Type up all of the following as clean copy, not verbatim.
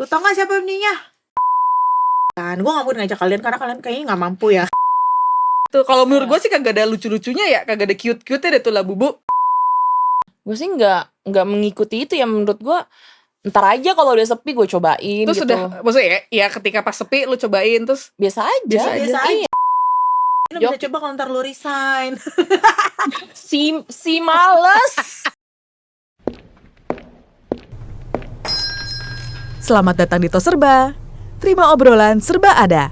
Lu tau gak siapa penyanyinya? Kan, gue gak mau ngajak kalian karena kalian kayaknya gak mampu ya. Tuh kalau menurut gue sih kagak ada lucu-lucunya ya, kagak ada cute-cute-nya deh tuh Labubu. Gue sih nggak mengikuti itu ya. Menurut gue ntar aja kalau udah sepi gue cobain Terus gitu. udah, maksudnya ya ketika pas sepi lu cobain terus Biasa aja. Biasa aja. Iya. Lu bisa coba kalau ntar lu resign. Si males. Selamat datang di Tos Serba. Terima obrolan serba ada.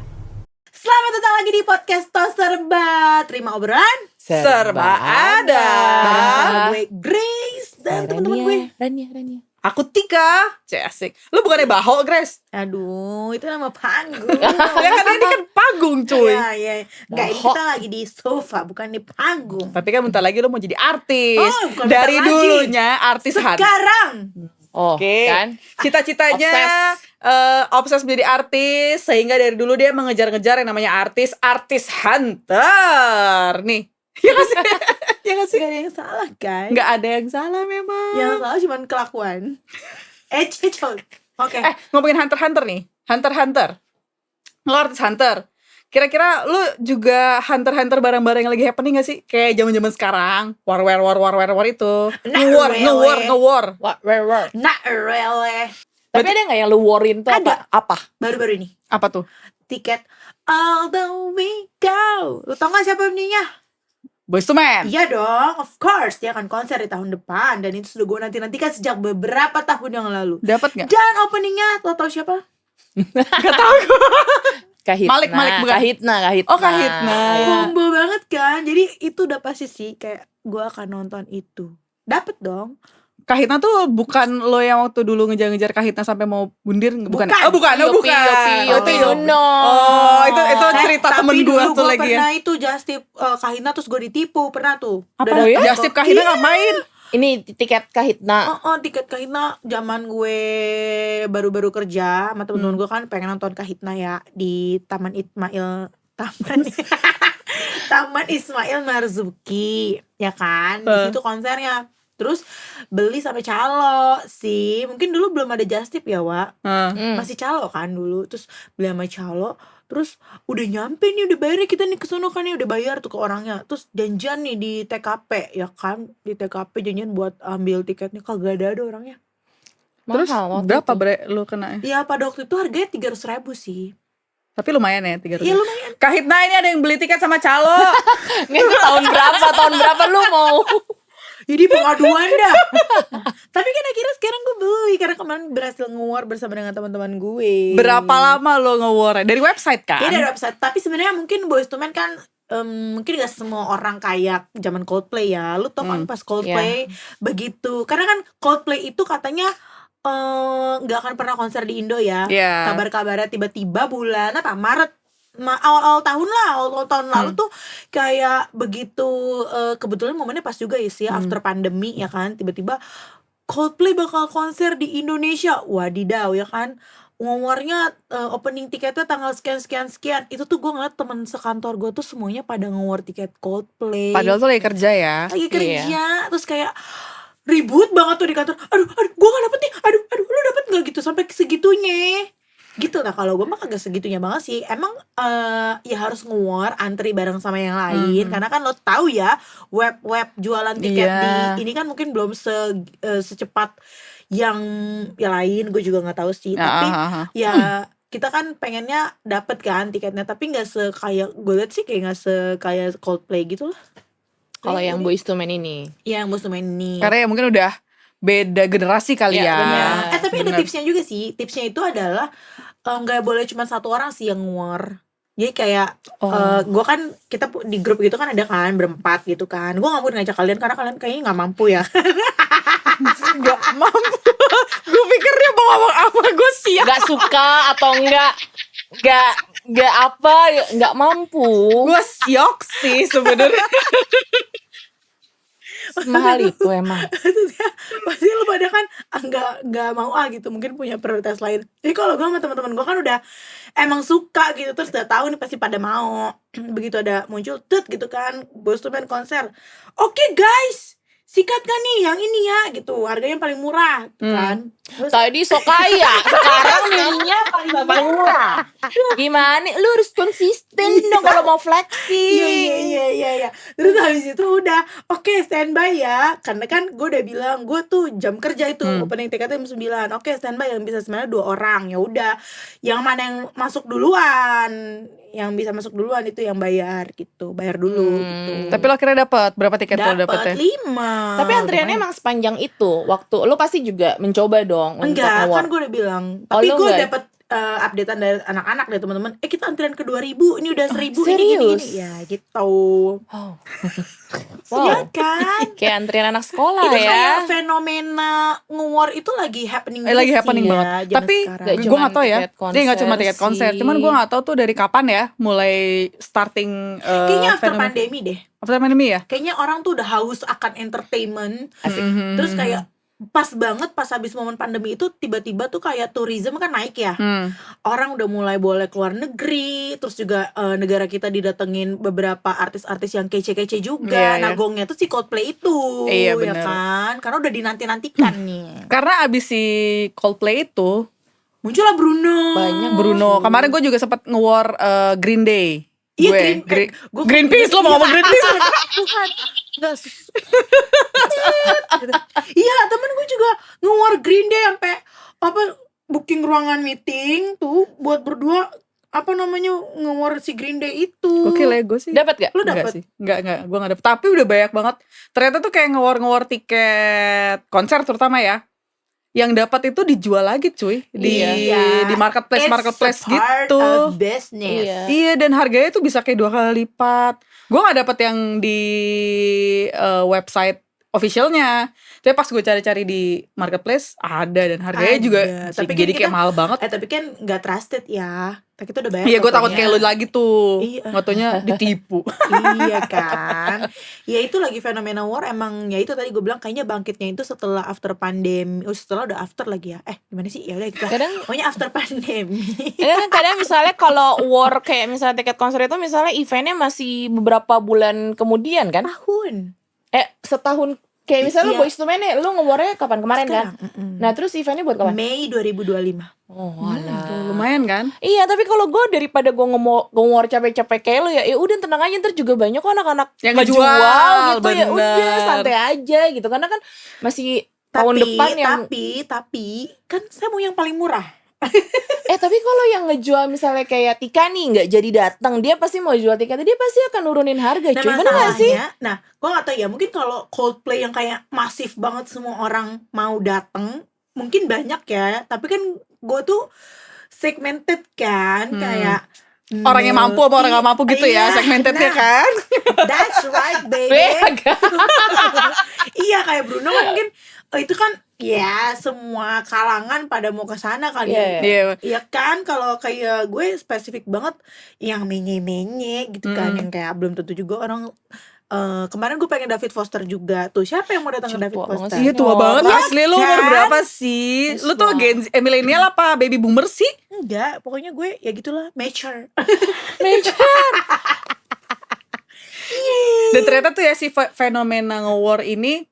Selamat datang lagi di podcast Tos Serba. Terima obrolan serba ada. bareng sama gue Grace dan teman-teman gue. Rania. Aku Tika. Cek asik. Lu bukannya Baho, Grace? Aduh, itu nama panggung. Ya kan ini kan panggung cuy. Iya. Enggak, ini Baho. kita lagi di sofa, bukan di panggung. Tapi kan bentar lagi lu mau jadi artis. Oh, bukan bentar dari lagi. dulunya artis Han. Sekarang Oh Oke. kan. Cita-citanya obses menjadi artis, sehingga dari dulu dia mengejar-ngejar yang namanya artis hunter. Nih. Ya gak sih? Ya gak sih? gak ada yang salah kan? Gak ada yang salah memang. Yang salah cuma kelakuan. Cocok. Oke. Ngomongin hunter nih. Hunter. Lo artis hunter. Kira-kira lu juga hunter barang-barang yang lagi happening gak sih? Kayak zaman-zaman sekarang. War itu. Not really. Nge-war. Where? Not really. Tapi ada nggak yang lu worryin tuh Ada. apa? Baru-baru ini Apa tuh? tiket All the We Go. Lu tau gak siapa penyanyinya? Boyz II Men. Iya dong, of course. Dia akan konser di tahun depan. Dan itu sudah gue nanti-nantikan sejak beberapa tahun yang lalu. Dapat gak? Dan openingnya, lo tau siapa? Gak tau gue. Kahitna. Malik, bukan? Kahitna. Oh, Kahitna. Iya. Combo banget kan. Jadi itu udah pasti sih kayak gue akan nonton itu. Dapet dong. Kahitna tuh bukan lo yang waktu dulu ngejar-ngejar Kahitna sampai mau bundir? Bukan. Bukan. Oh bukan. Yopi, Oh, itu no. Oh itu cerita Tapi temen gue dulu tuh gue lagi ya. pernah itu just tip Kahitna terus gue ditipu. Pernah tuh. Apa? Udah datang Just kok. tip Kahitna Iya. ngapain? Ini tiket Kahitna. Tiket Kahitna zaman gue baru-baru kerja sama temen-temen gue kan pengen nonton Kahitna ya di Taman Ismail Marzuki ya kan, di situ konsernya. Terus beli sampai calo sih, mungkin dulu belum ada just tip ya Wak, masih calo kan dulu. Terus beli sama calo, terus udah nyampe nih, udah bayar kita nih kesono kan ya, udah bayar tuh ke orangnya. Terus janjian nih di TKP ya kan, di TKP janjian buat ambil tiketnya, kagak ada orangnya. Terus Mahal waktu berapa itu. bre lu kena? Ya pada waktu itu harganya 300.000 sih. Tapi lumayan ya 300. Iya lumayan. Kahitna ini ada yang beli tiket sama calo. Nggak, itu tahun berapa lu mau? Jadi pengaduan dah. Tapi kan akhirnya sekarang gue beli karena kemarin berhasil nge-war bersama dengan teman-teman gue. Berapa lama lo nge-war? Dari website kan? Iya dari website. Tapi sebenarnya mungkin Boyz II Men kan mungkin gak semua orang kayak zaman Coldplay ya. Lu tau kan pas Coldplay begitu. Karena kan Coldplay itu katanya gak akan pernah konser di Indo ya. Iya. Kabar-kabarnya tiba-tiba bulan apa Maret awal tahun lah, awal tahun lalu tuh kayak begitu, kebetulan momennya pas juga ya sih after pandemi ya kan, tiba-tiba Coldplay bakal konser di Indonesia, wadidaw ya kan, nge-warnya opening tiketnya tanggal sekian, itu tuh gue ngeliat temen sekantor gue tuh semuanya pada nge-war tiket Coldplay. Padahal tuh lagi kerja ya. Lagi kerja, terus kayak ribut banget tuh di kantor, aduh gue gak dapet nih, aduh lu dapet gak gitu, sampai segitunya gitu. Nah kalau gue mah kagak segitunya banget sih. Emang ya harus nge-war, antri bareng sama yang lain, karena kan lo tahu ya web jualan tiket di ini kan mungkin belum secepat yang lain. Gue juga nggak tahu sih, tapi ya kita kan pengennya dapet kan tiketnya, tapi nggak sekaya gue liat sih, kayak nggak sekaya Coldplay gitu lah. Kalau yang Boyz II Men ini. Iya, yang Boyz II Men ini. Karena ya mungkin udah beda generasi kali Ya, ya. benar. Tapi ada tipsnya juga sih. Tipsnya itu adalah nggak boleh cuma satu orang sih yang nge-war. Jadi kayak gue kan, kita di grup gitu kan ada kan berempat gitu kan. Gue gak mau ngajak kalian karena kalian kayaknya gak mampu ya. Gak mampu. Gue pikir dia mau ngomong apa, gue siap. Gak suka atau enggak mampu. Gue siok sih sebenarnya. Mahal itu emang. Maksudnya pasti lu pada kan nggak mau gitu, mungkin punya prioritas lain. Jadi kalau gue sama teman-teman gue kan udah emang suka gitu, terus udah tahu nih pasti pada mau. Begitu ada muncul gitu kan Boyz II Men konser, oke guys, sikat kan nih yang ini ya gitu, harganya paling murah gitu kan. Terus Tadi so kaya, sekarang dirinya paling murah. Gimana? Lu harus konsisten dong kalau mau flexing. iya. Terus habis itu udah oke, standby ya. Karena kan gue udah bilang gue tuh jam kerja itu opening tiket jam 9. Oke, standby yang bisa sebenarnya 2 orang. Ya udah. Yang mana yang masuk duluan? Yang bisa masuk duluan itu yang bayar gitu. Bayar dulu gitu. Tapi lo akhirnya dapat berapa tiket lo dapat dapetnya? 5. Tapi antriannya emang sepanjang itu. Waktu lu pasti juga mencoba dong untuk Enggak, nge-work. kan gue udah bilang. Oh, Tapi lu gue enggak? dapet updatean dari anak-anak deh teman-teman. Kita antrian ke 2.000, ini udah 1.000, ini serius? gini-gini. Ya gitu. Wow. Iya kan? Kayak antrian anak sekolah Itu ya. kayak fenomena nge-war itu lagi happening Lagi sih happening ya, banget. zaman Tapi sekarang. Gak gue cuman gak tau ya. tiket Dia gak cuma konser tiket konser. sih. Cuman gue gak tau tuh dari kapan ya mulai starting Kayaknya after fenomena- pandemi deh. After pandemi ya? Kayaknya orang tuh udah haus akan entertainment. Terus kayak pas banget pas habis momen pandemi itu tiba-tiba tuh kayak tourism kan naik ya. Orang udah mulai boleh keluar negeri. Terus juga negara kita didatengin beberapa artis-artis yang kece-kece juga. Iya, Nah iya. gongnya tuh si Coldplay itu. Iya, ya bener. kan. Karena udah dinanti-nantikan nih. Karena abis si Coldplay itu Muncullah Bruno. Banyak. Bruno. Kemarin gue juga sempat nge-war Green Day. Iya, Greenpeace, lo mau ngomong Greenpeace? Bukan. Enggak. Iya, temen gue juga nge-war Green Day sampai apa booking ruangan meeting tuh buat berdua apa namanya nge-war si Green Day itu. Oke lah, gue sih Dapat gak? Lu Enggak dapet? sih. Enggak, gue gak dapet. Tapi udah banyak banget. Ternyata tuh kayak nge-war tiket konser terutama ya. Yang dapat itu dijual lagi cuy. Di Iya. di marketplace It's a part gitu. of business. Iya. Iya, dan harganya tuh bisa kayak 2 kali lipat. Gue gak dapet yang di website officialnya. Tapi pas gue cari-cari di marketplace ada, dan harganya Ada. juga Tapi kan jadi kayak kita- mahal banget. Tapi kan nggak trusted ya. Kita udah bayar. Iya, gue takut tokonya. kayak lu lagi tuh. Iya. Ngotonya ditipu. Iya kan. Ya itu lagi fenomena war emang ya itu tadi gue bilang kayaknya bangkitnya itu setelah after pandemi. Setelah udah after lagi ya. Gimana sih? Ya udah kita. Kadang- pokoknya after pandemi. Kan kadang misalnya kalau war kayak misalnya tiket konser itu misalnya eventnya masih beberapa bulan kemudian kan? Tahun. Setahun. Kayak misalnya Iya. lu Boyz II Men ya, lu nge-war-nya kapan kemarin kan? Sekarang, Nah terus eventnya buat kapan? Mei 2025. Oh Tuh, alah. lumayan kan? Iya tapi kalau gue daripada gue nge-war capek-capek kayak lu ya udah tenang aja, ntar juga banyak kok anak-anak Yang ngejual ngejual, gitu ya udah bener. santai aja gitu, karena kan masih tahun depan yang tapi kan saya mau yang paling murah. tapi kalau yang ngejual misalnya kayak Tika nih nggak jadi datang, dia pasti mau jual tiketnya, dia pasti akan nurunin harga. Nah Cuy, bener gak sih? masalahnya, nah gue gak tahu ya, mungkin kalau Coldplay yang kayak masif banget semua orang mau dateng, mungkin banyak ya. Tapi kan gue tuh segmented kan, kayak Orang yang mampu apa orang gak mampu gitu ya, Iya, segmentednya nah, kan? That's right baby. Bega. Iya kayak Bruno kan mungkin itu kan ya semua kalangan pada mau ke sana kali. Iya, ya. Iya. Iya kan, kalau kayak gue spesifik banget yang menye-menye gitu kan, yang kayak belum tentu juga orang. Kemarin gue pengen David Foster juga tuh. Siapa yang mau datang ke Tua David banget Foster? sih. Iya, tua Oh, banget iya asli. Lu umur kan? berapa sih? Lu tuh Gen Z, milenial apa baby boomer sih? Enggak, pokoknya gue ya gitulah, mature. Dan ternyata tuh ya si fenomena nge-war ini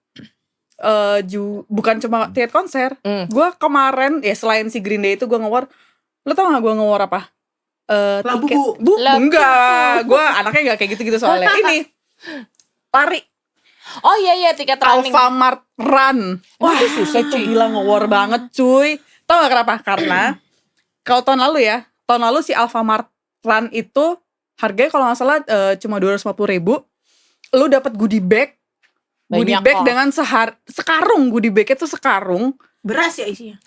bukan cuma tiket konser. Gue kemarin ya selain si Green Day itu gue nge-war. Lu tau gak gue nge-war apa? Labubu. Enggak. Gue anaknya gak kayak gitu-gitu soalnya. Ini lari Oh iya tiket running. Alfamart Run. Wah itu susah, itu gila nge-war banget cuy. Tau gak kenapa? Karena kalau tahun lalu ya, tahun lalu si Alfamart Run itu harganya kalau gak salah cuma 250.000. Lu dapat goodie bag. Goodie Banyak bag kok. dengan sekarung. Goodie bagnya tuh sekarung. Beras ya isinya.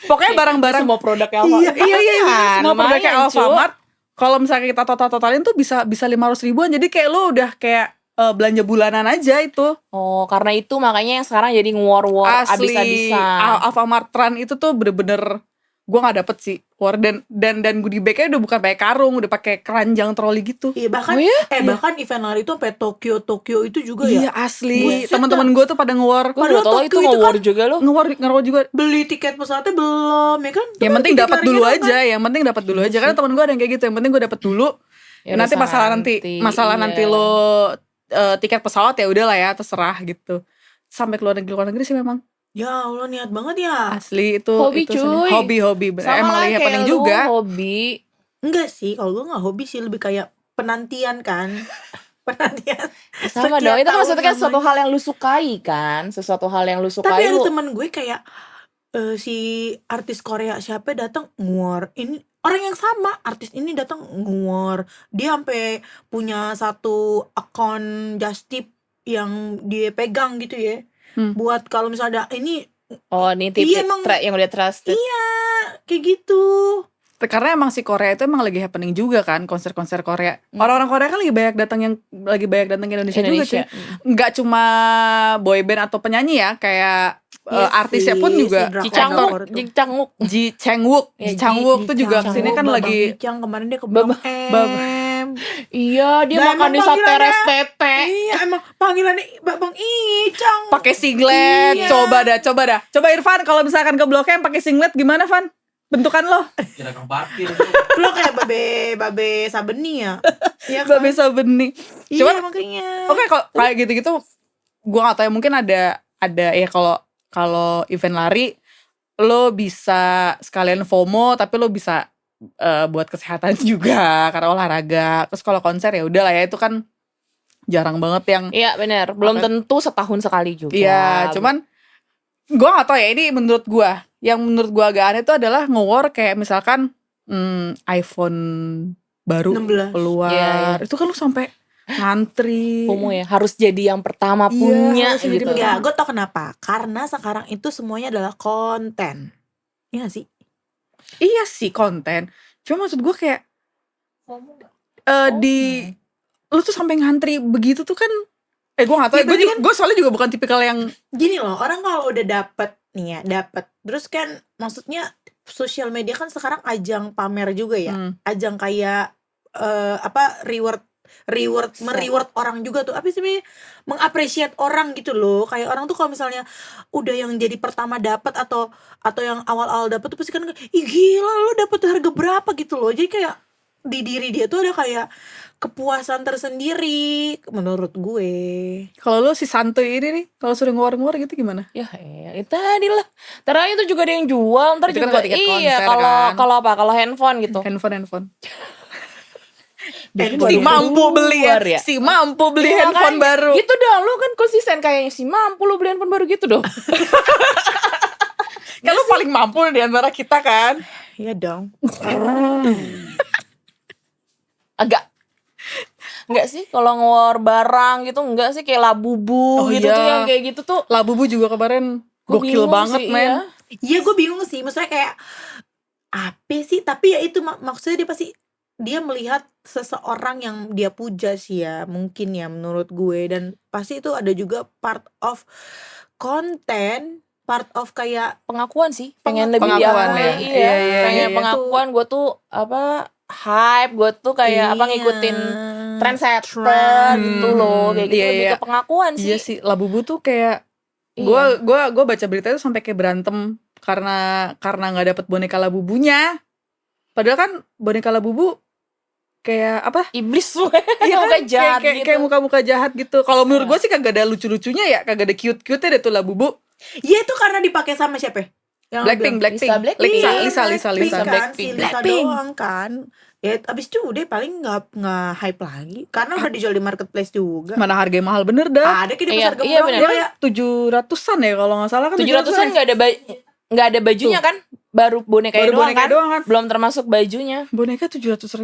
Pokoknya barang-barang. Semua produknya Alfamart. Iya. Semua produknya lumayan, Cu. Alfamart. Kalau misalnya kita totalin tuh bisa 500.000-an. Jadi kayak lu udah kayak belanja bulanan aja itu. Oh, karena itu makanya yang sekarang jadi war Asli. abis-abisan. Alfamart Run itu tuh bener-bener gue gak dapet sih war, dan goodie bagnya udah bukan pakai karung, udah pakai keranjang troli gitu. Iya bahkan Oh iya? bahkan event lari itu sampai Tokyo itu juga ya. Iya asli. Buset, Teman-teman gue tuh pada nge-war. Gue udah Padahal tau itu Tokyo itu nge-war juga lo. Nge-war juga. Beli tiket pesawatnya belum ya kan? Yang penting Tiket dapat larinya dulu kapan? aja, yang penting dapat dulu aja. Karena teman gue ada yang kayak gitu, yang penting gue dapat dulu. Ya Nanti udah masalah santai, nanti iya. lo tiket pesawat ya udahlah ya terserah gitu. Sampai keluar negeri sih memang Ya Allah, niat banget ya. asli itu Hobi, itu seni. cuy. Hobi Sama emang lah lagi kayak happening lu, juga. hobi. Enggak sih, kalau gue nggak hobi sih, lebih kayak penantian kan. Penantian. Sama Sekian dong, itu kan tahun maksudnya kan sesuatu namanya. hal yang lu sukai kan. Sesuatu hal yang lu Tapi sukai ada lu. temen gue kayak si artis Korea siapa datang nguar. Ini orang yang sama, artis ini datang nguar. Dia sampai punya satu akun Just Tip yang dia pegang gitu ya. Buat kalau misalnya ada ini Oh, ini tip Iya, emang. yang udah trusted. iya kayak gitu. Karena emang si Korea itu emang lagi happening juga kan, konser-konser Korea. Orang-orang Korea kan lagi banyak datang ke Indonesia juga cuy. Nggak cuma boyband atau penyanyi ya, kayak Iya artisnya sih, pun juga. si Ji drakor Changwook, Ji Changwook. Ji Changwook, Ya, Ji Changwook tuh Ji juga Chang. kesini kan Babang lagi. Ijang kemarin dia ke Babang- Blok M. Iya, dia Nah, makan emang di sate panggilannya- SPP. Iya emang panggilannya Babang Ijang. Pakai singlet, Iya. coba dah. Coba Irfan kalau misalkan ke Blok M pakai singlet gimana, Van? Bentukan lo? Kira kang parkir. Lo kayak babe Sabeni ya. Iya kan? Gak bisa benih. Iya Cuman makanya. oke kalau kayak gitu-gitu gua nggak tahu ya, mungkin ada ya kalau event lari lo bisa sekalian FOMO tapi lo bisa buat kesehatan juga karena olahraga. Terus kalau konser ya udahlah ya, itu kan jarang banget yang Iya benar, belum tentu setahun sekali juga. iya, cuman gue gak tau ya, ini menurut gue yang menurut gue agak aneh itu adalah nge-war kayak misalkan iPhone baru 16. keluar. Iya, iya. Itu kan lu sampai ngantri. FOMO ya, harus jadi yang pertama Iya, punya harus jadi gitu. pertama. Ya gue tau kenapa. Karena sekarang itu semuanya adalah konten. Iya gak sih? Iya sih konten. Cuma maksud gue kayak di lu tuh sampai ngantri begitu tuh kan gue gak tau Ya, ya, berarti kan- gue soalnya juga bukan tipikal yang Gini loh, orang kalau udah dapet nih ya, dapet. Terus kan maksudnya sosial media kan sekarang ajang pamer juga ya. Ajang kayak reward mereward orang juga tuh. Apa sih namanya? Mengapresiat orang gitu loh. Kayak orang tuh kalau misalnya udah yang jadi pertama dapat atau yang awal-awal dapat tuh pasti kan ih gila lu dapat harga berapa gitu loh. Jadi kayak di diri dia tuh ada kayak kepuasan tersendiri menurut gue. kalau lu si santuy ini nih kalau sudah ngeluar gitu gimana? Ya, itu tadi lah. Ntar itu juga ada yang jual, ntar Itu kan juga kalau tiket iya. konser Kalau kan. kalau handphone gitu. Handphone. Baru Si mampu beli ya, keluar ya. si mampu beli Iya, handphone makanya. baru. Gitu dong, lu kan konsisten kayaknya si mampu lu beli handphone baru gitu dong. Kan lu paling mampu di antara kita kan. Iya dong. Enggak sih kalau ngewar barang gitu, enggak sih kayak Labubu Oh gitu iya. tuh yang kayak gitu tuh. Labubu juga kemarin Gua gokil bingung banget sih, men. iya. Iya gue bingung sih. Maksudnya kayak apa sih? Tapi ya itu maksudnya dia pasti dia melihat seseorang yang dia puja sih ya, mungkin ya menurut gue. Dan pasti itu ada juga part of konten, part of kayak Pengakuan sih, pengen lebih Pengakuan diakui, ya. iya. Iya, iya, Pengen iya. pengakuan gue tuh hype, gue tuh kayak ngikutin trendsetter gitu loh, kayak gitu Iya, lebih iya. ke pengakuan sih. Iya sih, Labubu tuh kayak Iya. gue baca berita itu sampai kayak berantem karena nggak dapet boneka Labubunya. Padahal kan boneka Labubu kayak apa? Iblis tuh, Iya muka kan? jahat kayak gitu. kayak muka-muka jahat gitu. Kalau menurut gue sih kagak ada lucu-lucunya ya, kagak ada cute-cute-nya deh tuh Labubu. Iya itu karena dipakai sama siapa? Yang Blackpink. Lisa Blackpink. Lisa Kan, Blackpink. si Lisa doang kan. Ya abis itu udah paling nggak hype lagi karena udah dijual di marketplace juga. Mana harganya mahal bener dah. Ada kayak di Iya, pasar iya gembrong bener. juga ya. 700-an ya kalau nggak salah kan. 700-an nggak ada bajunya kan? Baru bonekanya Baru doang, boneka kan? doang kan. Belum termasuk bajunya. Boneka 700.000.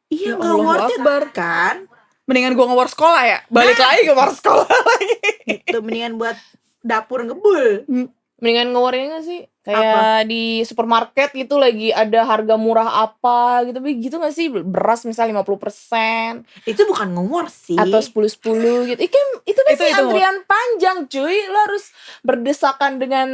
Iya Ya nggak Allahu worth it Akbar. kan? Mendingan gua nge-war sekolah ya. Balik lagi ke war sekolah lagi. Itu mendingan buat dapur ngebul. Mendingan ngeluarin sih kayak di supermarket gitu lagi ada harga murah apa gitu, begitu nggak sih? Beras misalnya 50% Itu bukan ngewar sih. atau 10-10 gitu. Itu pasti Itu. antrian panjang cuy. Lo harus berdesakan dengan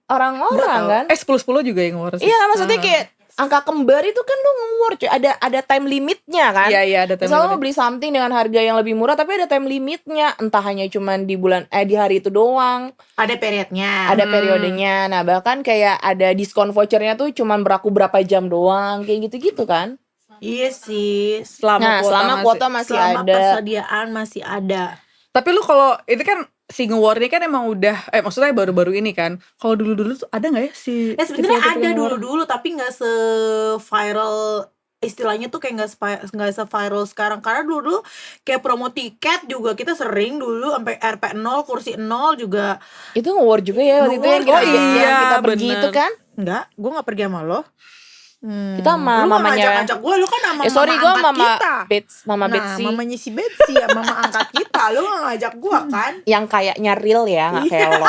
orang-orang kan. 10-10 juga yang nge-war sih. Iya, maksudnya kayak angka kembar itu kan lo nge-war cuy. Ada time limitnya kan. Iya ada time Misalnya lo limit. beli something dengan harga yang lebih murah tapi ada time limitnya. Entah hanya cuman di di hari itu doang. Ada periodnya. Ada periodenya. Nah, bahkan kayak ada diskon vouchernya tuh cuman berlaku berapa jam doang, kayak gitu-gitu kan. Iya sih. Nah, selama kuota masih Selama ada. persediaan masih ada. Tapi lu kalau itu kan si nge-war ini kan emang udah maksudnya baru-baru ini kan. Kalau dulu-dulu tuh ada nggak ya si Ya sebenarnya tipe-tipe ada nge-war? dulu-dulu tapi nggak se-viral, istilahnya tuh kayak nggak se-viral sekarang, karena dulu kayak promo tiket juga kita sering dulu sampai RP 0 kursi 0 juga. Itu nge-war juga ya waktu itu yang Nge-war, kita, oh iya, yang kita pergi bener. itu kan. Enggak, gue nggak pergi sama lo. Kita sama lu nggak mamanya. ngajak-ngajak gue, lu kan sama Sorry, mama gue angkat mama kita. Mama Nah, Betsy. mamanya si Betsy ya, mama angkat kita. Lu nggak ngajak gue kan? Yang kayaknya real ya, nggak kayak lo.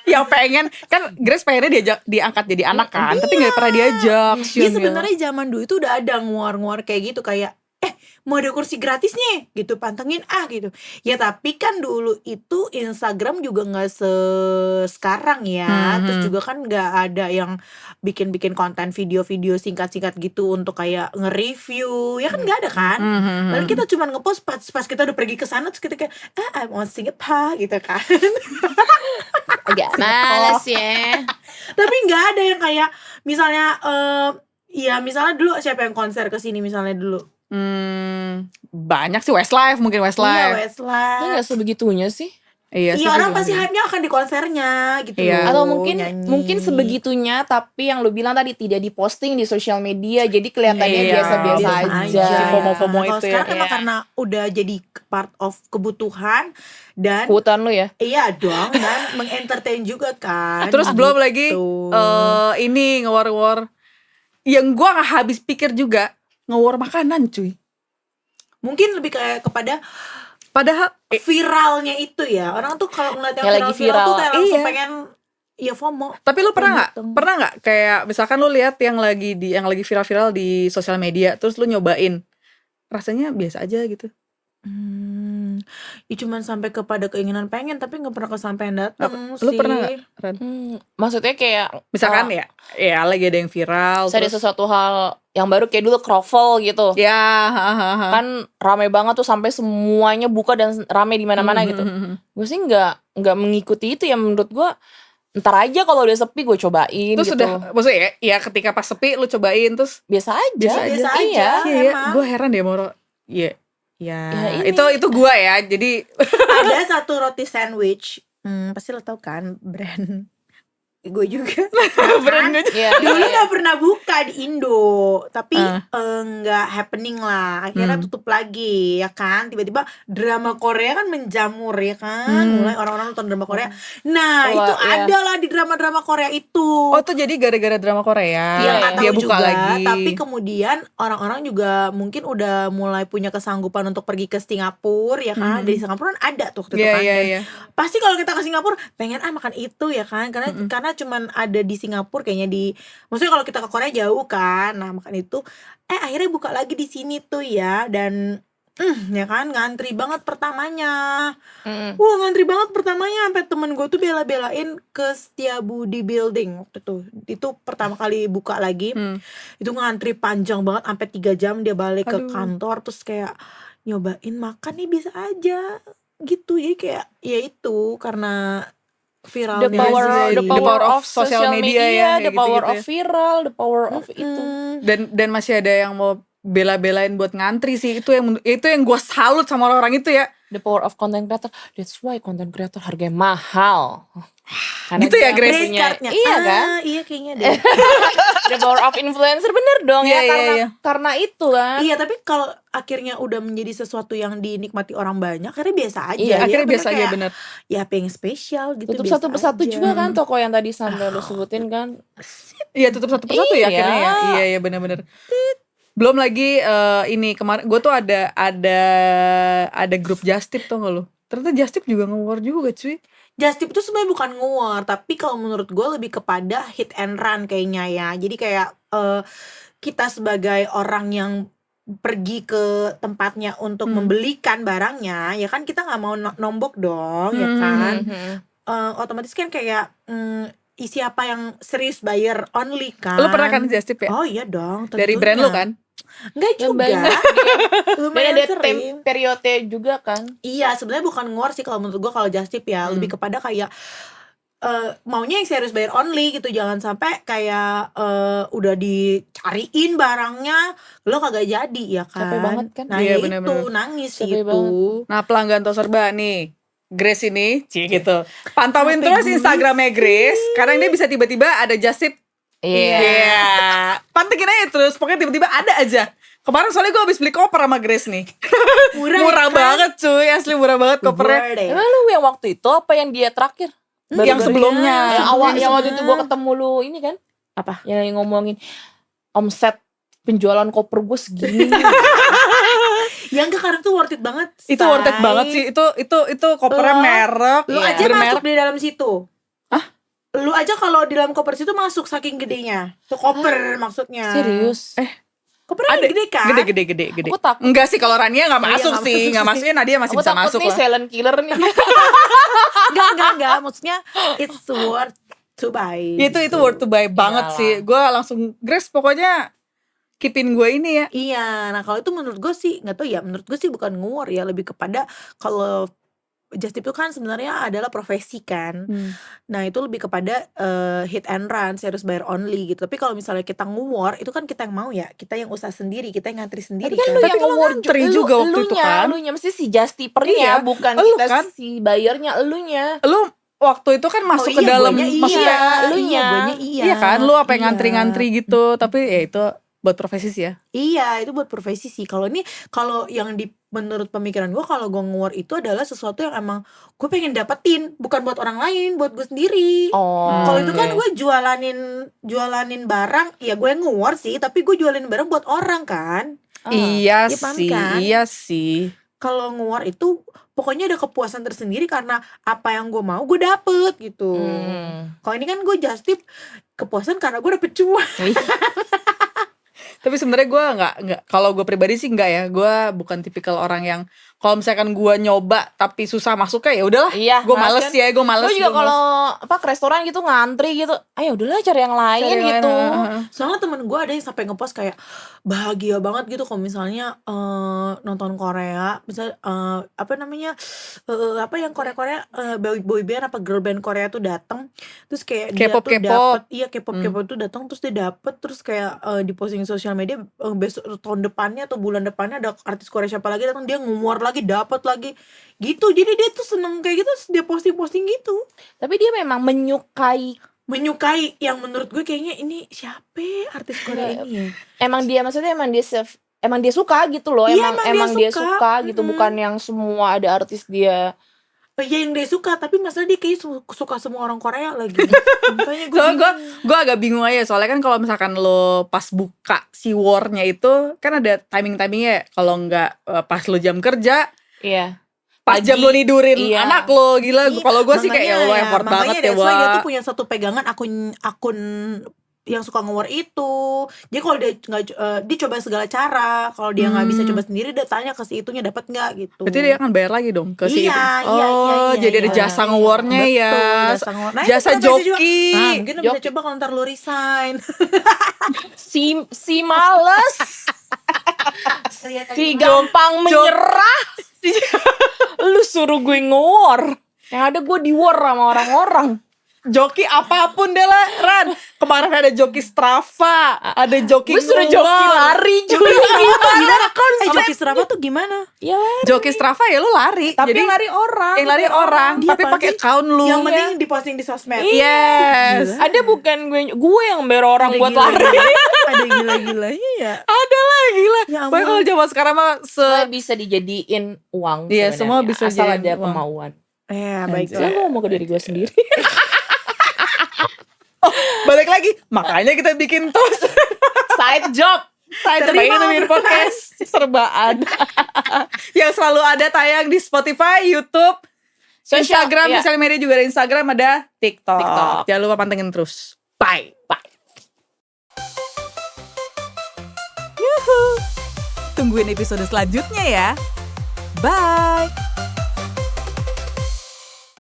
Yang pengen kan Grace pengennya diangkat jadi anak kan, tapi nggak pernah diajak. Iya Sian sebenarnya zaman dulu itu udah ada nguar-nguar kayak gitu, kayak mau ada kursi gratis nih gitu, pantengin gitu ya. Tapi kan dulu itu Instagram juga nggak sekarang ya. Terus juga kan nggak ada yang bikin konten video-video singkat-singkat gitu untuk kayak nge-review ya, kan nggak ada kan. Lalu kita cuma ngepost pas kita udah pergi ke sana, terus kita kayak I want Singapore gitu kan. Agak males ya. Tapi nggak ada yang kayak misalnya ya misalnya dulu siapa yang konser ke sini misalnya dulu. Banyak sih, Westlife mungkin Iya, Westlife. Westlife. Itu nggak sebegitunya sih. Iya, Iya, orang pasti juga. hype-nya akan di konsernya gitu Iya. loh, Atau mungkin nyanyi. sebegitunya, tapi yang lu bilang tadi tidak diposting di sosial media, jadi kelihatannya Iya, biasa-biasa biasa aja. Si FOMO-FOMO Kalau itu ya. sekarang emang Iya. karena udah jadi part of kebutuhan dan Kebutuhan lu ya. iya dong, dan mengentertain juga kan. Terus belum lagi Gitu. ini nge-war yang gua gak habis pikir juga, nge-war makanan cuy. Mungkin lebih kayak kepada Padahal viralnya itu ya. Orang tuh kalau ngeliat yang Yang lagi viral-viral tuh viral. kayak langsung Iya. pengen ya FOMO. tapi lu pernah Gitu. nggak kayak misalkan lu lihat yang lagi viral-viral di sosial media, terus lu nyobain, rasanya biasa aja gitu. Ya cuman sampai kepada keinginan pengen tapi nggak pernah kesampaian datang sih. Lu pernah nggak, Ran? Maksudnya kayak Misalkan ya lagi ada yang viral, ada terus sesuatu hal yang baru kayak dulu croffle gitu. ya Kan rame banget tuh sampai semuanya buka dan rame di mana-mana gitu. Gue sih nggak mengikuti itu ya, menurut gue ntar aja kalau udah sepi gue cobain terus gitu. udah maksudnya ya ketika pas sepi lu cobain terus Biasa aja. Biasa aja. Iya. iya, emang. gue heran deh mau ya Ya, ini. itu gue ya, jadi Ada satu roti sandwich, pasti lo tau kan brand. Gue juga brand Iya, dulu iya. gak pernah buka di Indo, tapi nggak happening lah, akhirnya tutup lagi ya kan. Tiba-tiba drama Korea kan menjamur ya kan, mulai orang-orang nonton drama Korea. Nah Wah, itu iya. ada lah di drama-drama Korea itu. oh tuh jadi gara-gara drama Korea Iya, nggak dia tahu buka juga, lagi. tapi kemudian orang-orang juga mungkin udah mulai punya kesanggupan untuk pergi ke Singapura ya kan. Dari Singapura kan ada tuh waktu itu Iya, kan. iya, Dan iya. pasti kalau kita ke Singapura pengen makan itu ya kan, karena cuman ada di Singapura kayaknya, maksudnya kalau kita ke Korea jauh kan. Nah makan itu akhirnya buka lagi di sini tuh ya, dan ya kan ngantri banget pertamanya. Wah ngantri banget pertamanya, sampai temen gue tuh bela-belain ke Setiabudi Building waktu itu pertama kali buka lagi. Itu ngantri panjang banget sampai 3 jam dia balik ke Aduh. kantor, terus kayak nyobain makan nih bisa aja gitu. Jadi kayak ya itu karena viralnya The power of social media, ya, the kayak power gitu-gitu of viral, the power of itu. dan masih ada yang mau bela-belain buat ngantri sih. Itu yang gue salut sama orang-orang itu ya. The power of content creator. That's why content creator harganya mahal. Karena Gitu ya, dia Grace? punya- Cardnya. Iya kan? Iya kayaknya deh. The power of influencer, bener dong Iya, ya, iya. karena itu kan. Iya, tapi kalau akhirnya udah menjadi sesuatu yang dinikmati orang banyak, akhirnya biasa aja. Iya, Akhirnya bener biasa aja, kayak, bener. ya pengen spesial gitu. Tutup biasa satu persatu aja. juga kan toko yang tadi sampai lo sebutin kan. Iya, tutup satu persatu ya Iya. akhirnya ya. Iya benar-benar. Belum lagi ini kemarin gue tuh ada grup Just Tip tuh gak lo? Ternyata Just Tip juga nge-war juga cuy. Just Tip itu sebenarnya bukan nge-war, tapi kalau menurut gue lebih kepada hit and run kayaknya ya. Jadi kayak kita sebagai orang yang pergi ke tempatnya untuk membelikan barangnya, ya kan kita nggak mau nombok dong, ya kan. Otomatis kan kayak siapa yang serius buyer only kan. Lo pernah kan Just Tip ya? Oh iya dong, Dari tentunya. brand lo kan? Enggak juga. Banyak. Dan Lumayan ada sering. periode juga kan. Iya, sebenarnya bukan ngor sih kalau menurut gue kalau Just Tip ya, lebih kepada kayak maunya yang serius bayar only gitu, jangan sampai kayak udah dicariin barangnya lo kagak jadi ya kan. Capek banget kan? Nah Iya, ya bener-bener. itu nangis Capek itu. banget. Nah, pelanggan Tos Serba nih, Grace ini, gitu. Pantauin Sampai terus gulis. Instagramnya Grace, karena dia bisa tiba-tiba ada just tip. Iya. Iya. Pantengin aja terus, pokoknya tiba-tiba ada aja. Kemarin soalnya gue habis beli koper sama Grace nih. Murah kan? banget cuy, asli murah banget kopernya. Worth it. Emang lu yang waktu itu apa yang dia traktir? Yang sebelumnya. Yang waktu itu gue ketemu lu ini kan? Apa? Yang ngomongin omset penjualan koper gue segini. Yang sekarang tuh worth it banget. Itu worth it banget sih. Itu kopernya Lo- merek. Lu Iya. aja bermerek. masuk di dalam situ. Hah? Lu aja kalau di dalam koper situ masuk saking gedenya. Tuh koper maksudnya. Serius? Kopernya Ada gede kan? Gede. Aku takut. Enggak sih kalau Rania nggak Oh, iya, masuk nggak sih, masuk nggak sih. masuknya Nadia masih Aku bisa takut masuk nih lah. silent killer nih. Enggak. Maksudnya it's worth to buy. Itu worth to buy banget Iyalah. sih. Gue langsung Grace pokoknya keepin gue ini ya. Iya, nah kalau itu menurut gue sih nggak tahu ya. Menurut gue sih bukan ngewar ya, lebih kepada kalau just tip itu kan sebenarnya adalah profesi kan. Nah itu lebih kepada hit and run, serius bayar only gitu. Tapi kalau misalnya kita ngewar, itu kan kita yang mau ya, kita yang usaha sendiri, kita yang ngantri sendiri Tapi kan lu Tapi yang kan lu ngewar ngantri juga waktu itu kan. Elunya mesti si just tippernya, Iya, bukan elu kita kan. si bayarnya, elunya. Lu waktu itu kan masuk ke dalam guanya maksudnya iya, elunya. guanya iya. iya kan lu apa yang Iya. ngantri-ngantri gitu. Tapi ya itu buat profesi sih ya. Iya, itu buat profesi sih. Kalau ini, kalau yang menurut pemikiran gue, kalau gue ngewar itu adalah sesuatu yang emang gue pengen dapetin, bukan buat orang lain, buat gue sendiri. Oh. Kalau itu kan oke. gue jualanin barang, ya gue ngewar sih, tapi gue jualin barang buat orang kan. Ah. Iya Iya, paham sih, kan? iya sih. Kalau ngewar itu pokoknya ada kepuasan tersendiri karena apa yang gue mau gue dapet gitu. Kalau ini kan gue just tip kepuasan karena gue dapet cuan. Tapi sebenarnya gue nggak kalau gue pribadi sih nggak ya. Gue bukan tipikal orang yang kalau misalkan gue nyoba tapi susah masuknya ya udahlah. Iya, Gue males males kan? ya, gue males. Gue juga gua males. kalau ke restoran gitu ngantri gitu, ayo udahlah cari yang lain Cari yang gitu. lain, Soalnya temen gue ada yang sampai ngepost kayak bahagia banget gitu kalau misalnya nonton Korea, misalnya apa namanya apa yang Korea boy band apa girl band Korea tuh datang, terus kayak dia K-pop, tuh dapet, iya Hmm. K-pop tuh datang, terus dia dapet, terus kayak di posting sosial media besok tahun depannya atau bulan depannya ada artis Korea siapa lagi datang, dia ngumuar lagi, dapet lagi gitu. Jadi dia tuh seneng kayak gitu, terus dia posting gitu. Tapi dia memang menyukai, Yang menurut gue kayaknya ini siapa artis Korea ini ya? emang dia maksudnya emang dia suka gitu loh. Iya, emang dia suka. suka gitu, bukan yang semua ada artis dia. Ya yang dia suka, tapi masalah dia kayak suka semua orang Korea lagi. Makanya gue Soalnya gue agak bingung aja. Soalnya kan kalau misalkan lo pas buka si war-nya itu kan ada timing-timingnya ya. Kalau nggak pas lo jam kerja, Iya. pas Pagi, jam lo nidurin iya. anak lo, gila. Kalau gue sih kayak ya Allah effort makanya banget ya that's why dia Wak. tuh punya satu pegangan akun yang suka ngewar itu. Jadi kalau dia nggak dia coba segala cara. Kalau dia nggak bisa coba sendiri, dia tanya ke si itunya dapat nggak gitu. Berarti dia akan bayar lagi dong ke si itu. Iya, Oh, iya, jadi ada iya. jasa nge-war-nya ya. Betul, jasa ngewar. Nah, itu Jasa kita bisa juga. joki. Nah, mungkin lo bisa Joki. coba kalau ntar lo resign. Si males, si gampang menyerah. Lu suruh gue nge-war, yang ada gue di-war sama orang-orang. Joki apapun deh lah, Ran. Kemarin ada joki Strava, ada joki Gue suruh nge-war. joki lari juga. Gimana kan? Joki Strava tuh gimana? Ya lari. Joki Strava ya lu lari. Tapi Jadi yang lari orang. yang lari orang, Dia tapi apaan pakai sih? account lu. Yang penting diposting di sosmed. Yes. Ada bukan gue yang bayar orang Ada buat gila-gila. lari. Ada gila-gilanya ya. Ada lah gila. Ya Pokoknya ampun. kalau zaman sekarang mah Semua bisa dijadiin uang. Iya, sebenarnya. semua bisa asal jadi ada uang. kemauan. Baik. Saya ngomong ke diri gue sendiri. balik lagi. Makanya kita bikin tos. Side job. Saya coba Terima itu bikin obrolan. podcast serba ada. Yang selalu ada tayang di Spotify, YouTube, Instagram, iya. sosial media juga ada Instagram, ada TikTok. TikTok. Jangan lupa pantengin terus. Bye. Bye. Tungguin episode selanjutnya ya. Bye.